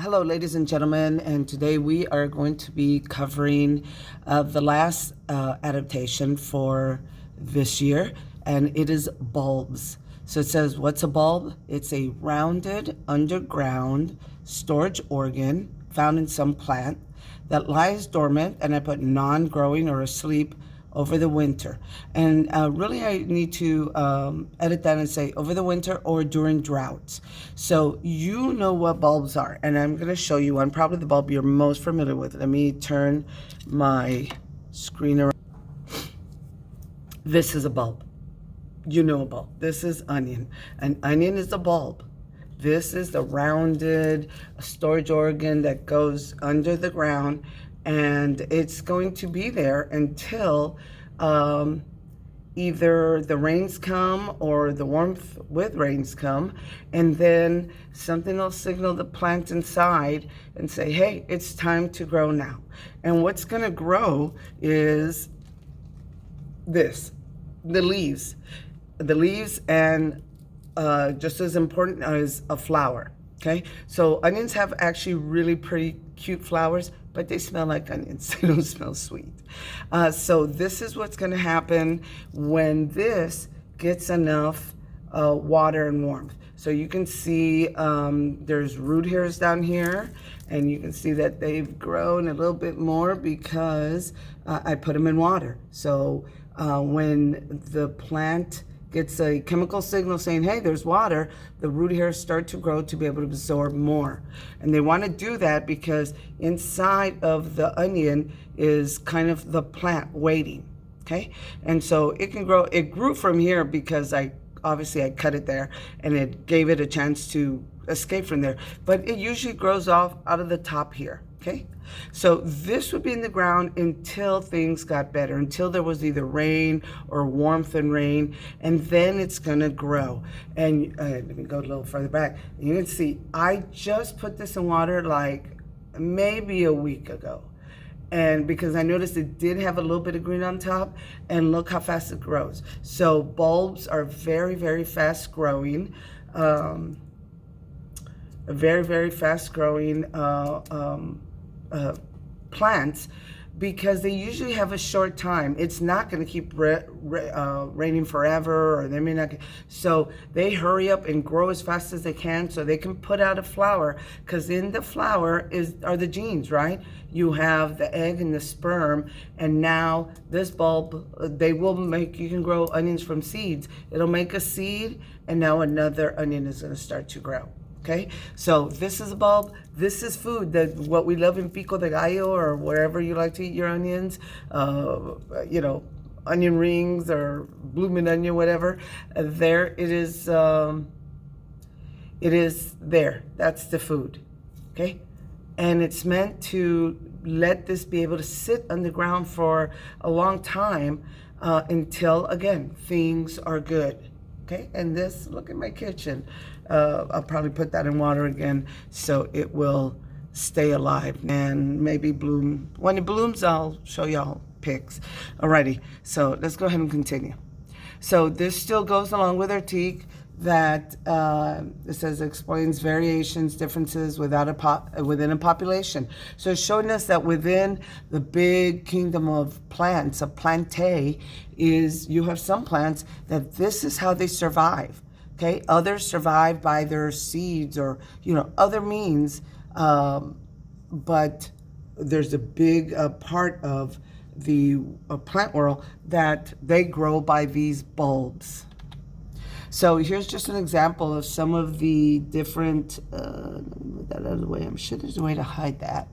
Hello, ladies and gentlemen, and today we are going to be covering the last adaptation for this year, and it is bulbs. So it says, what's a bulb? It's a rounded underground storage organ found in some plant that lies dormant, and I put non-growing or asleep over the winter. And really I need to edit that and say over the winter or during droughts. So you know what bulbs are, and I'm going to show you one, probably the bulb you're most familiar with. Let me turn my screen around. This is a bulb. You know a bulb. This is onion. An onion is a bulb. This is the rounded storage organ that goes under the ground, and it's going to be there until either the rains come or the warmth with rains come, and then something will signal the plant inside and say, hey, it's time to grow now. And what's going to grow is this, the leaves. The leaves, and just as important as a flower. Okay, so onions have actually really pretty cute flowers, but they smell like onions. They don't smell sweet. So this is what's going to happen when this gets enough water and warmth. So you can see there's root hairs down here, and you can see that they've grown a little bit more because I put them in water. So when the plant gets a chemical signal saying, hey, there's water, the root hairs start to grow to be able to absorb more. And they want to do that because inside of the onion is kind of the plant waiting, okay? And so it can grow. It grew from here because I cut it there, and it gave it a chance to escape from there. But it usually grows off out of the top here. Okay, so this would be in the ground until things got better, until there was either rain or warmth and rain, and then it's gonna grow. And let me go a little further back. You can see I just put this in water like maybe a week ago. And because I noticed it did have a little bit of green on top, and look how fast it grows. So bulbs are very, very fast growing. Very fast growing plants, because they usually have a short time. It's not going to keep raining forever, or they may not. So they hurry up and grow as fast as they can so they can put out a flower, because in the flower are the genes, right? You have the egg and the sperm, and now this bulb, you can grow onions from seeds. It'll make a seed, and now another onion is going to start to grow. Okay, so this is a bulb. This is food, what we love in pico de gallo, or wherever you like to eat your onions. You know, onion rings or blooming onion, whatever. There it is. It is there. That's the food. Okay, and it's meant to let this be able to sit underground for a long time until, again, things are good. Okay, and this, look at my kitchen. I'll probably put that in water again so it will stay alive and maybe bloom. When it blooms, I'll show y'all pics. Alrighty, so let's go ahead and continue. So this still goes along with our teak that it says explains variations, differences within a population. So it's showing us that within the big kingdom of plants, of plantae, you have some plants that this is how they survive. Okay, others survive by their seeds or other means, but there's a big part of the plant world that they grow by these bulbs. So here's just an example of some of the different, let me move that out of the way. I'm sure there's a way to hide that.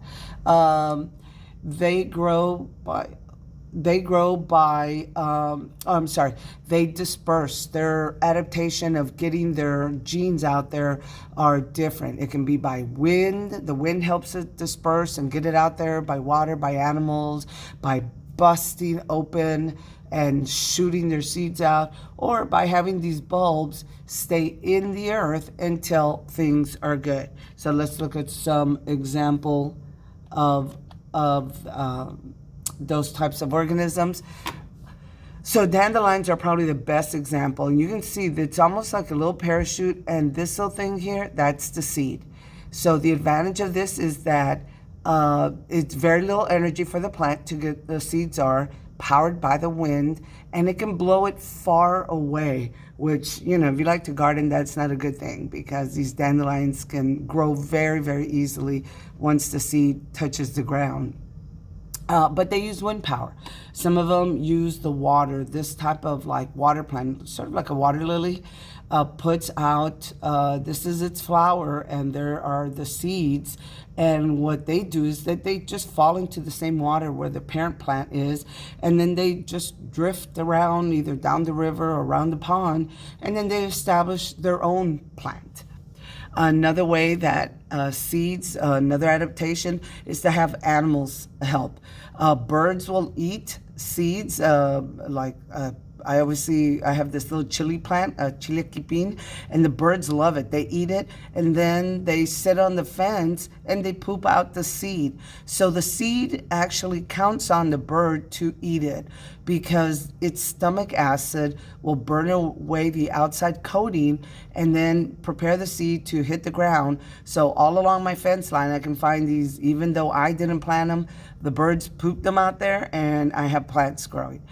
They disperse. Their adaptation of getting their genes out there are different. It can be by wind. The wind helps it disperse and get it out there, by water, by animals, by busting open and shooting their seeds out, or by having these bulbs stay in the earth until things are good. So let's look at some example of those types of organisms. So dandelions are probably the best example. And you can see that it's almost like a little parachute, and this little thing here, that's the seed. So the advantage of this is that it's very little energy for the plant to get the seeds are powered by the wind, and it can blow it far away, which, you know, if you like to garden, that's not a good thing because these dandelions can grow very, very easily once the seed touches the ground. But they use wind power. Some of them use the water. This type of like water plant, sort of like a water lily, puts out, this is its flower, and there are the seeds. And what they do is that they just fall into the same water where the parent plant is, and then they just drift around either down the river or around the pond, and then they establish their own plant. Another way that seeds, another adaptation, is to have animals help. Birds will eat seeds, I always see, I have this little chili plant, chile quipin, and the birds love it. They eat it, and then they sit on the fence and they poop out the seed. So the seed actually counts on the bird to eat it because its stomach acid will burn away the outside coating and then prepare the seed to hit the ground. So all along my fence line, I can find these, even though I didn't plant them, the birds poop them out there, and I have plants growing.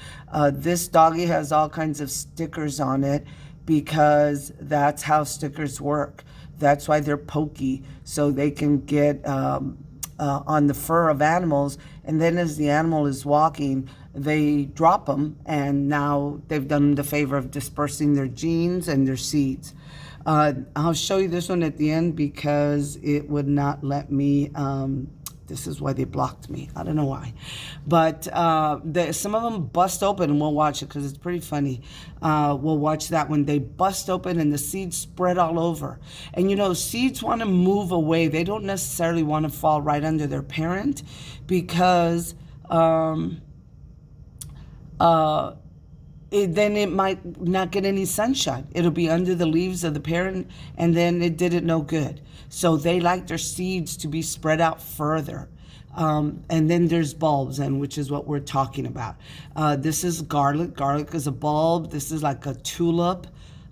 This doggy has all kinds of stickers on it because that's how stickers work. That's why they're pokey, so they can get on the fur of animals, and then as the animal is walking, they drop them, and now they've done them the favor of dispersing their genes and their seeds. I'll show you this one at the end because it would not let me. This is why they blocked me. I don't know why. But some of them bust open, and we'll watch it because it's pretty funny. We'll watch that when they bust open and the seeds spread all over. And you know, seeds want to move away. They don't necessarily want to fall right under their parent because then it might not get any sunshine. It'll be under the leaves of the parent, and then it did it no good. So they like their seeds to be spread out further. And then there's bulbs, and which is what we're talking about. This is garlic. Garlic is a bulb. This is like a tulip.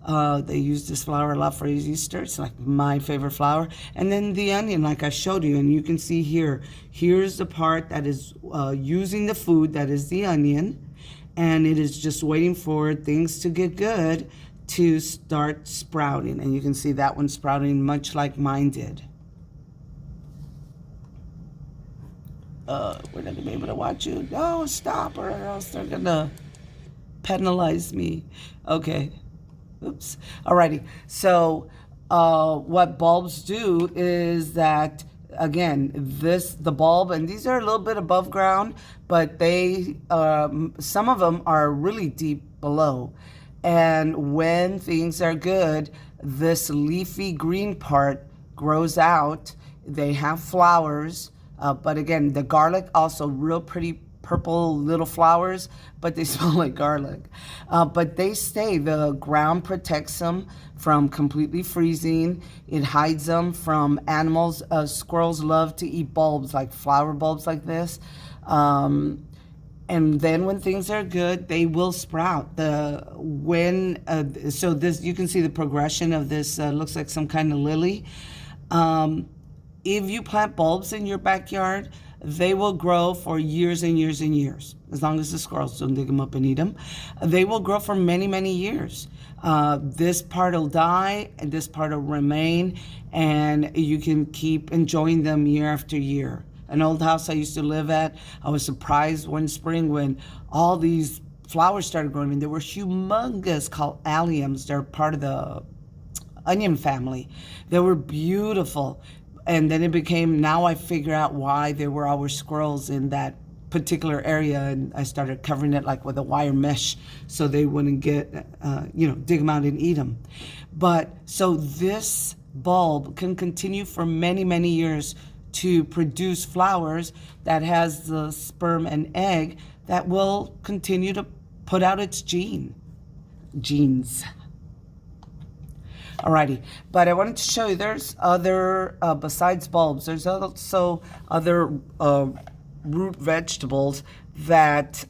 They use this flower a lot for Easter. It's like my favorite flower. And then the onion, like I showed you, and you can see here. Here's the part that is using the food, that is the onion. And it is just waiting for things to get good to start sprouting. And you can see that one sprouting much like mine did. We're not going to be able to watch you. No, stop, or else they're going to penalize me. Okay. Oops. Alrighty. So what bulbs do is that, again, the bulb, and these are a little bit above ground, but they, some of them are really deep below. And when things are good, this leafy green part grows out. They have flowers, but again, the garlic also real pretty purple little flowers, but they smell like garlic. But they stay. The ground protects them from completely freezing. It hides them from animals. Squirrels love to eat bulbs, like flower bulbs like this. And then when things are good, they will sprout. So this, you can see the progression of this. Looks like some kind of lily. If you plant bulbs in your backyard, they will grow for years and years and years, as long as the squirrels don't dig them up and eat them. They will grow for many, many years. This part will die, and this part will remain, and you can keep enjoying them year after year. An old house I used to live at, I was surprised one spring when all these flowers started growing, and they were humongous, called alliums. They're part of the onion family. They were beautiful. And then it became, now I figure out why there were always squirrels in that particular area, and I started covering it like with a wire mesh so they wouldn't get, dig them out and eat them. But so this bulb can continue for many, many years to produce flowers that has the sperm and egg that will continue to put out its genes. Alrighty, but I wanted to show you there's other, besides bulbs, there's also other root vegetables that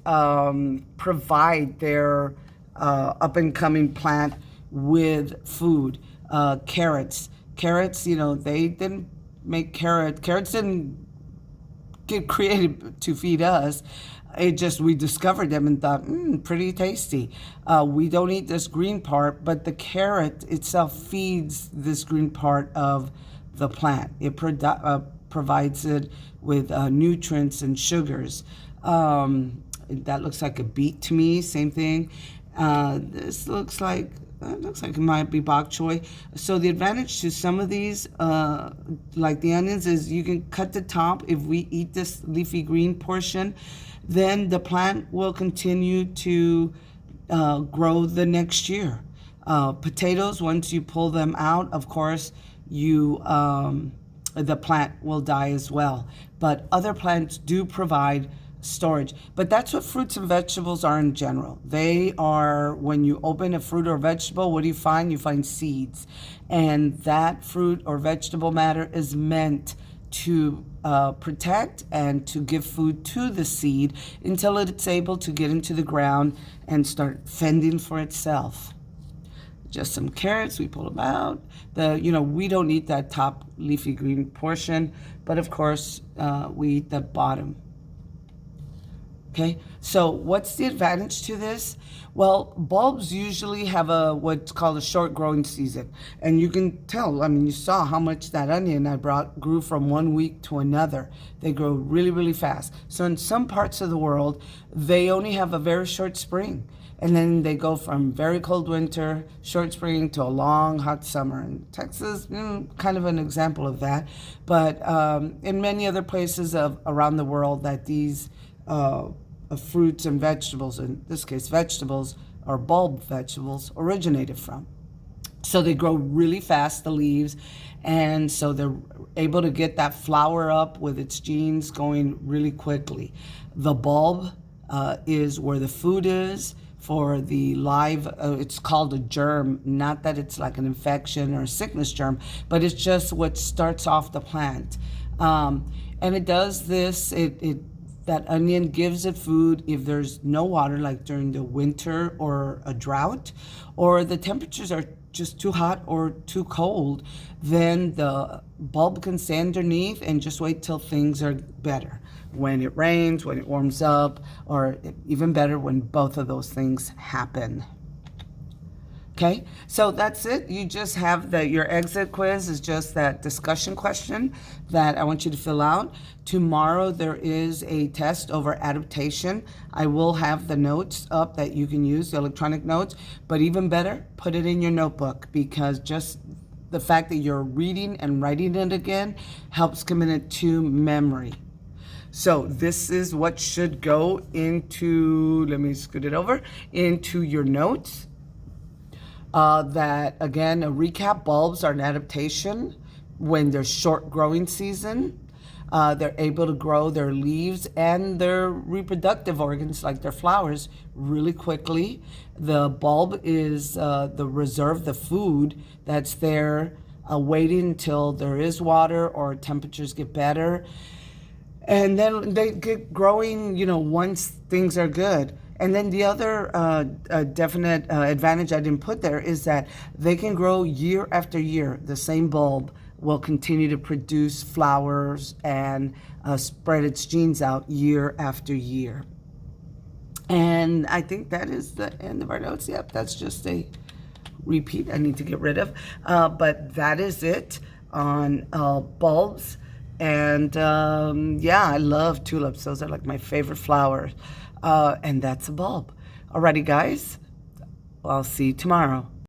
provide their up-and-coming plant with food. Carrots, they didn't make carrots. Carrots didn't get created to feed us. It just, we discovered them and thought, pretty tasty. We don't eat this green part, but the carrot itself feeds this green part of the plant. It provides it with nutrients and sugars. That looks like a beet to me, same thing. This looks like it might be bok choy. So the advantage to some of these, like the onions, is you can cut the top. If we eat this leafy green portion, then the plant will continue to grow the next year. Potatoes, once you pull them out, of course, the plant will die as well. But other plants do provide storage. But that's what fruits and vegetables are in general. They are, when you open a fruit or vegetable, what do you find? You find seeds. And that fruit or vegetable matter is meant to protect and to give food to the seed until it's able to get into the ground and start fending for itself. Just some carrots, we pull them out. We don't eat that top leafy green portion, but of course we eat the bottom. Okay, so what's the advantage to this? Well, bulbs usually have what's called a short growing season. And you can tell, you saw how much that onion I brought grew from 1 week to another. They grow really, really fast. So in some parts of the world, they only have a very short spring. And then they go from very cold winter, short spring, to a long, hot summer. And Texas, kind of an example of that. But in many other places around the world that these fruits and vegetables, in this case vegetables, or bulb vegetables, originated from. So they grow really fast, the leaves, and so they're able to get that flower up with its genes going really quickly. The bulb is where the food is for the live, it's called a germ, not that it's like an infection or a sickness germ, but it's just what starts off the plant. And it does this, that onion gives it food if there's no water, like during the winter or a drought, or the temperatures are just too hot or too cold, then the bulb can stay underneath and just wait till things are better. When it rains, when it warms up, or even better when both of those things happen. Okay, so that's it. You just have your exit quiz is just that discussion question that I want you to fill out. Tomorrow there is a test over adaptation. I will have the notes up that you can use, the electronic notes, but even better, put it in your notebook, because just the fact that you're reading and writing it again helps commit it to memory. So this is what should go into, let me scoot it over, into your notes. That, again, a recap, bulbs are an adaptation when there's short growing season. They're able to grow their leaves and their reproductive organs, like their flowers, really quickly. The bulb is the reserve, the food that's there, waiting until there is water or temperatures get better. And then they get growing, once things are good. And then the other definite advantage I didn't put there is that they can grow year after year. The same bulb will continue to produce flowers and spread its genes out year after year. And I think that is the end of our notes. Yep, that's just a repeat I need to get rid of. But that is it on bulbs. And I love tulips. Those are like my favorite flowers. And that's a bulb. Alrighty, guys. I'll see you tomorrow.